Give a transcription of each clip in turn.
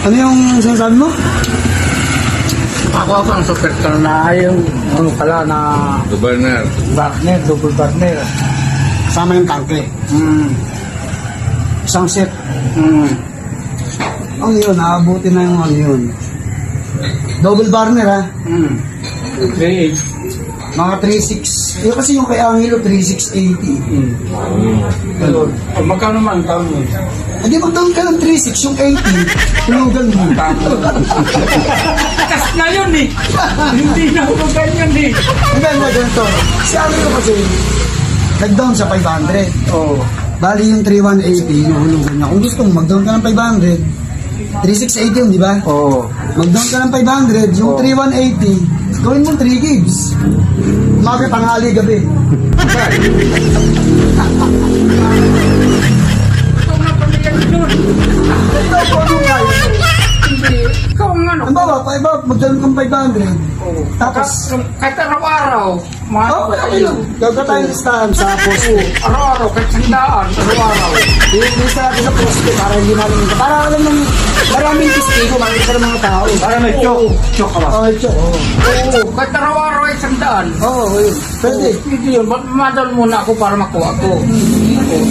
Ano yung sinasabi mo? Ako ang super car na yung ano pala na Barner. Barner, double Barner. Kasama yung tangke. Isang set. Ang yun, naabuti na yung ano yun. Double burner ha. 3.8. Mga 3.6. Yun kasi yung kay Angelo, 3.680. Ganun. Magkano man tawag mo? Hindi mag-down ka ng 3.6, yung 80, tulugan mo. Kas na yun eh. Hindi na ako ganyan eh. Ang ganda ganito. Si Angelo kasi, nag-down sa 500. Oo. Bali yung 3.180, inuhulugan niya. Kung gusto mo, mag-down ka ng 500, 3.680 yun, di ba? Oo. Mag-down ka ng 500, yung 3.180, gawin mo 3 gigs. Umaga, tanghali, gabi. Ikaw ang ano? Ang bawa, mag-down kang 500. Tapos, kahit araw-araw. gagawin tayo listahan sa poste. Araw-araw, kahit sandaan, araw-araw. Lista natin sa poste para hindi malang para alam ng maraming testigo, makikita ng mga tao. Para may chok ka ba? Oh, chok. Oo, kahit araw-araw ay sandaan. Oo, yun. Pwede. Hindi yun, madal muna ako para makuha ko.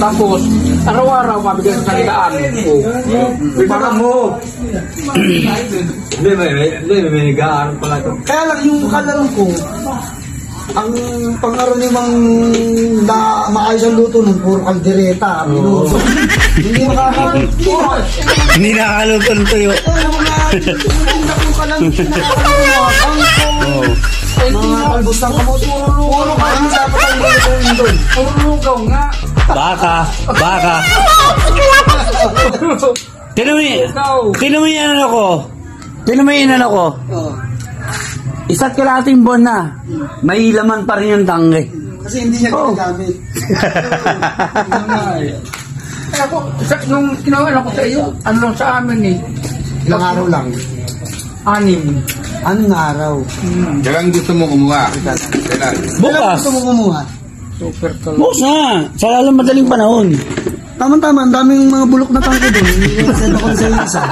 Tapos, araw-araw mabigyan sa sandaan. Baka mo. Hindi, may nag-aaral pala ito. Kaya lang yung kalaro ko, ang pangkaraniwang na maayos ang luto ng puro kaldereta, minuto. Hindi makakaluto. Hindi nakakaluto ng tuyo. Mga kalbos ng kamot, puro kain dapat ang luto doon. Puro lugaw nga. Baka. Tinan mo yan ano ko. Isa't kalating buwan na, may laman pa rin yung tangke. Kasi hindi niya ginagamit. Kaya ako, nung kinawan ako sa iyo, ano lang sa amin eh. Ilang araw lang. 6. Anong araw? Kailan gusto mo kumuha? Kailan? Kailan Bukas. gusto mo kumuha? Super ka. Bukas na. Sa lalang madaling panahon. Tama-tama, ang daming mga bulok na tangke doon. Hindi na send ako sa isa.